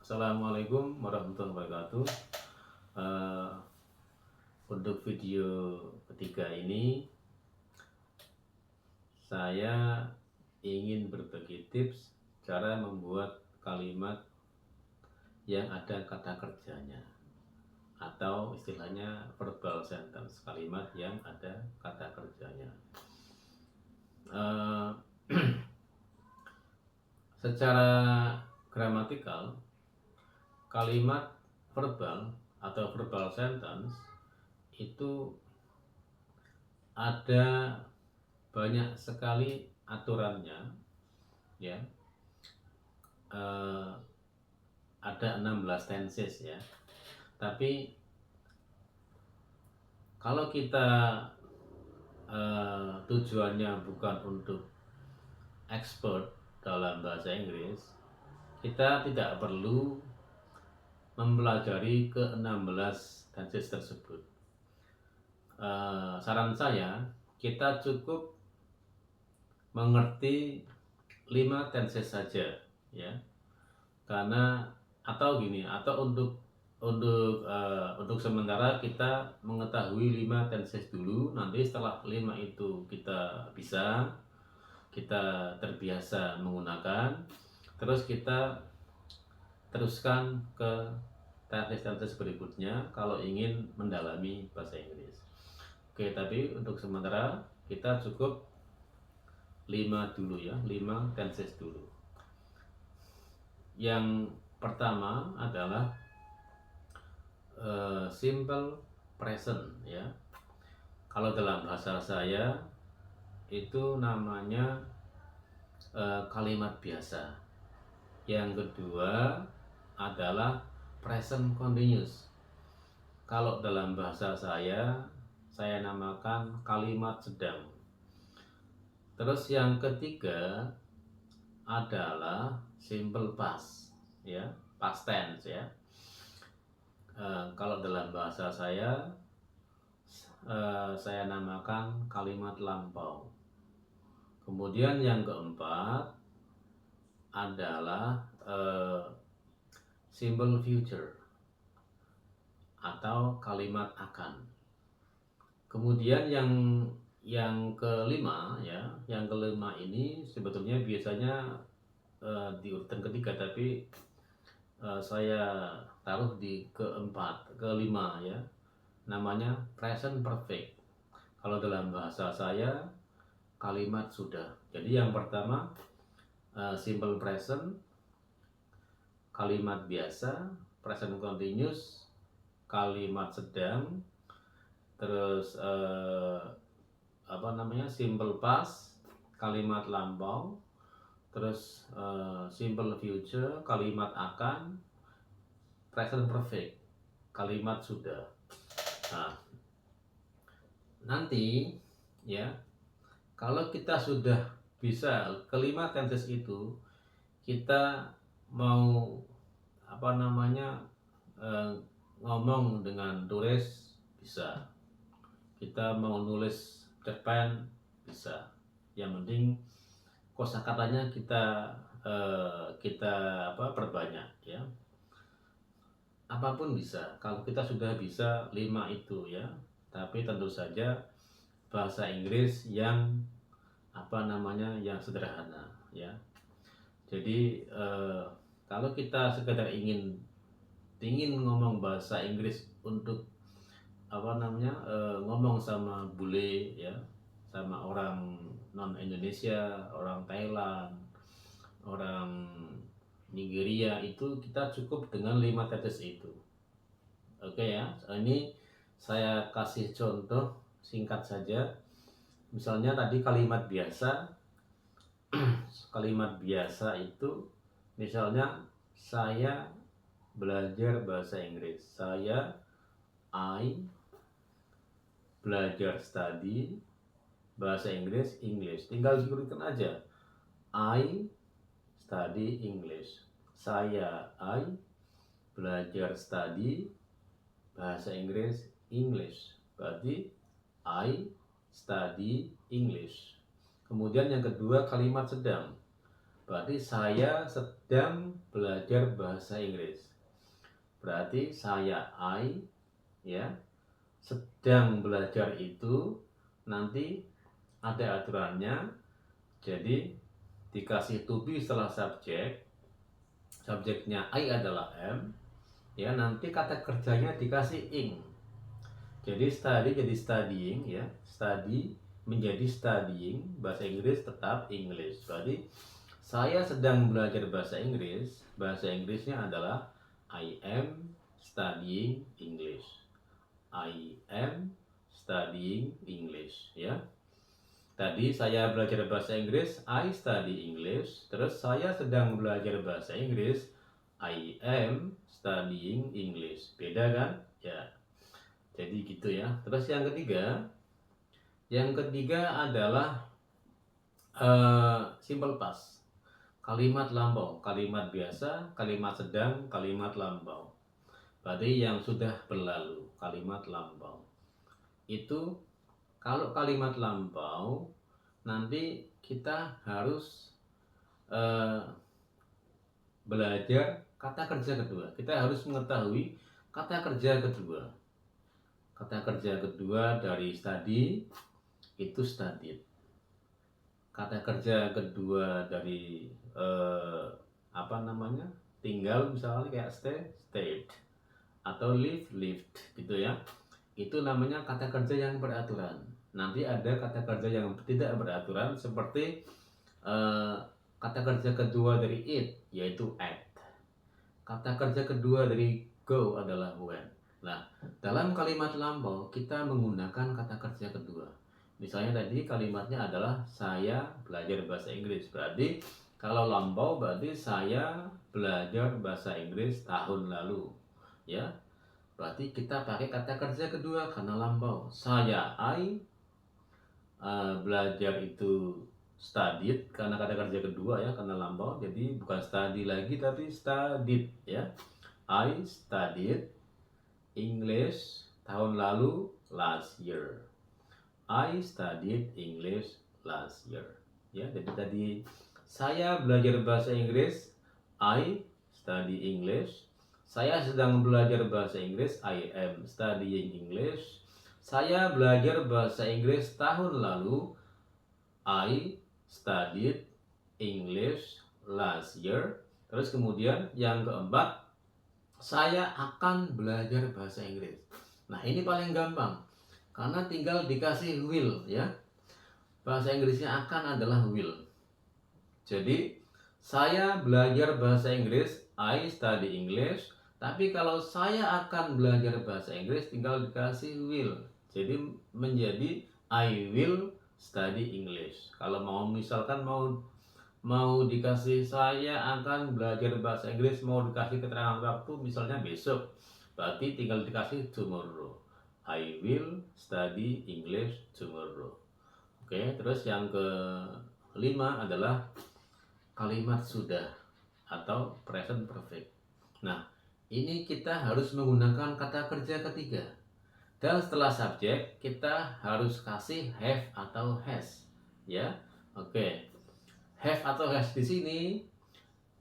Assalamualaikum warahmatullahi wabarakatuh. Eh, untuk video ketiga ini, saya ingin berbagi tips cara membuat kalimat yang ada kata kerjanya, atau istilahnya verbal sentence, kalimat yang ada kata kerjanya. Eh, secara gramatikal, kalimat verbal atau verbal sentence itu ada banyak sekali aturannya, ya. Eh, ada 16 tenses, ya. Tapi kalau kita tujuannya bukan untuk expert dalam bahasa Inggris, kita tidak perlu mempelajari ke-16 tenses tersebut. Saran saya, kita cukup mengerti 5 tenses saja, ya. Karena atau untuk sementara kita mengetahui 5 tenses dulu. Nanti setelah 5 itu kita bisa, kita terbiasa menggunakan, terus kita teruskan ke tenses-tenses berikutnya kalau ingin mendalami bahasa Inggris. Oke, tapi untuk sementara kita cukup 5 dulu, ya, 5 tenses dulu. Yang pertama adalah simple present, ya. Kalau dalam bahasa saya itu namanya kalimat biasa. Yang kedua adalah present continuous. Kalau dalam bahasa saya namakan kalimat sedang. Terus yang ketiga adalah simple past, ya, past tense, ya. Kalau dalam bahasa saya namakan kalimat lampau. Kemudian yang keempat adalah simple future atau kalimat akan. Kemudian yang kelima, ya, yang kelima ini sebetulnya biasanya di urutan ketiga, tapi saya taruh di kelima, ya. Namanya present perfect. Kalau dalam bahasa saya kalimat sudah. Jadi yang pertama simple present, kalimat biasa, present continuous, kalimat sedang, terus simple past, kalimat lampau, terus simple future, kalimat akan, present perfect, kalimat sudah. Nah, nanti, ya, kalau kita sudah bisa kelima tenses itu, kita mau ngomong dengan tulis bisa, kita mau nulis cerpen bisa. Yang penting kosakatanya kita perbanyak, ya. Apapun bisa kalau kita sudah bisa 5 itu, ya. Tapi tentu saja bahasa Inggris yang yang sederhana, ya. Jadi kalau kita sekedar ingin ngomong bahasa Inggris untuk ngomong sama bule, ya, sama orang non Indonesia, orang Thailand, orang Nigeria, itu kita cukup dengan 5 tenses itu. Oke, ya. Ini saya kasih contoh singkat saja. Misalnya tadi kalimat biasa. Kalimat biasa itu misalnya saya belajar bahasa Inggris. I belajar study bahasa Inggris, English. Tinggal diurutkan aja. I study English. I belajar study bahasa Inggris, English. Berarti I study English. Kemudian yang kedua kalimat sedang. Berarti saya sedang belajar bahasa Inggris. Berarti saya ya sedang belajar itu nanti ada aturannya. Jadi dikasih to be setelah subjek, subjeknya I adalah am, ya nanti kata kerjanya dikasih ing. Jadi study jadi studying, ya study menjadi studying, bahasa Inggris tetap English. Berarti saya sedang belajar bahasa Inggris. Bahasa Inggrisnya adalah I am studying English. I am studying English, ya. Tadi saya belajar bahasa Inggris, I study English. Terus saya sedang belajar bahasa Inggris, I am studying English. Beda kan? Ya. Jadi gitu ya. Terus yang ketiga adalah simple past. Kalimat lampau, kalimat biasa, kalimat sedang, kalimat lampau. Berarti yang sudah berlalu, kalimat lampau. Itu kalau kalimat lampau nanti kita harus belajar kata kerja kedua. Kita harus mengetahui kata kerja kedua. Kata kerja kedua dari study itu studied. Kata kerja kedua dari tinggal, misalnya kayak stayed, atau lived gitu ya. Itu namanya kata kerja yang beraturan. Nanti ada kata kerja yang tidak beraturan, seperti kata kerja kedua dari it yaitu act. Kata kerja kedua dari go adalah when. Nah, dalam kalimat lampau kita menggunakan kata kerja kedua. Misalnya tadi kalimatnya adalah saya belajar bahasa Inggris. Berarti kalau lampau berarti saya belajar bahasa Inggris tahun lalu, ya. Berarti kita pakai kata kerja kedua karena lampau. Saya belajar itu studied karena kata kerja kedua, ya, karena lampau. Jadi bukan study lagi tapi studied, ya. I studied English tahun lalu, last year. I studied English last year. Ya, jadi tadi saya belajar bahasa Inggris, I study English. Saya sedang belajar bahasa Inggris, I am studying English. Saya belajar bahasa Inggris tahun lalu, I studied English last year. Terus kemudian yang keempat, saya akan belajar bahasa Inggris. Nah, ini paling gampang karena tinggal dikasih will, ya. Bahasa Inggrisnya akan adalah will. Jadi saya belajar bahasa Inggris, I study English. Tapi kalau saya akan belajar bahasa Inggris tinggal dikasih will. Jadi menjadi I will study English. Kalau misalkan mau dikasih saya akan belajar bahasa Inggris, mau dikasih keterangan waktu misalnya besok, berarti tinggal dikasih tomorrow. I will study English tomorrow. Oke, terus yang kelima adalah kalimat sudah atau present perfect. Nah, ini kita harus menggunakan kata kerja ketiga. Dan setelah subjek kita harus kasih have atau has, ya. Oke. Have atau has di sini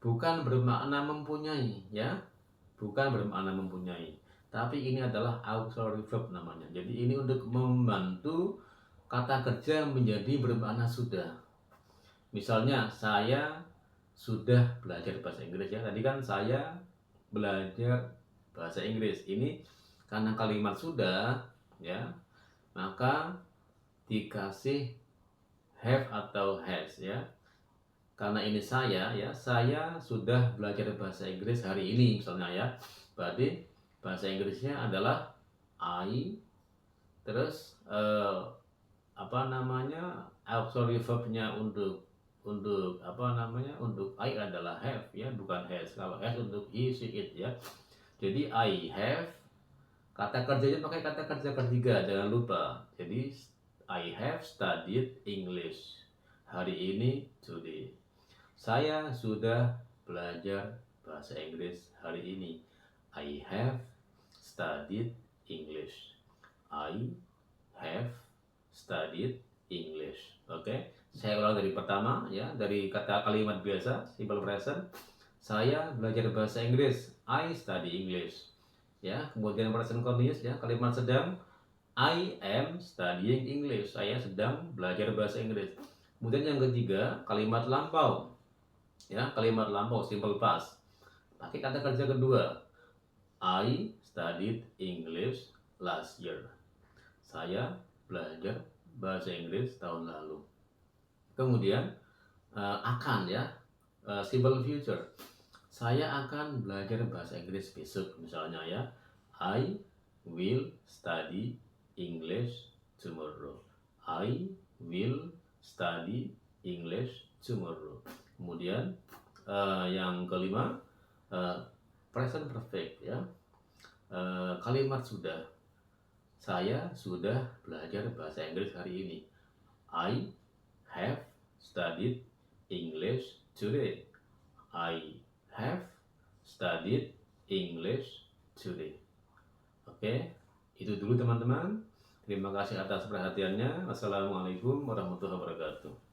bukan bermakna mempunyai, ya. Bukan bermakna mempunyai. Tapi ini adalah auxiliary verb namanya. Jadi ini untuk membantu kata kerja menjadi bermakna sudah. Misalnya saya sudah belajar bahasa Inggris, ya. Tadi kan saya belajar bahasa Inggris. Ini karena kalimat sudah, ya, maka dikasih have atau has, ya. Karena ini saya, ya, saya sudah belajar bahasa Inggris hari ini misalnya, ya. Berarti bahasa Inggrisnya adalah I, terus auxiliary verbnya untuk I adalah have, ya, bukan has. Kalau has untuk he, she, it, ya. Jadi I have, kata kerjanya pakai kata kerja ketiga, jangan lupa. Jadi I have studied English hari ini, today. Saya sudah belajar bahasa Inggris hari ini. I have studied English. I have studied English. Oke. Saya ulang dari pertama ya, dari kata kalimat biasa, simple present. Saya belajar bahasa Inggris. I study English. Ya, kemudian present continuous ya, kalimat sedang. I am studying English. Saya sedang belajar bahasa Inggris. Kemudian yang ketiga, kalimat lampau. Ya, kalimat lampau simple past. Pakai kata kerja kedua. I studied English last year. Saya belajar bahasa Inggris tahun lalu. Kemudian akan ya, simple future. Saya akan belajar bahasa Inggris besok misalnya ya. I will study English tomorrow. I will study English tomorrow. Kemudian yang kelima, present perfect ya. Kalimat sudah. Saya sudah belajar bahasa Inggris hari ini. I have studied English today. I have studied English today. Oke, itu dulu teman-teman. Terima kasih atas perhatiannya. Wassalamualaikum warahmatullahi wabarakatuh.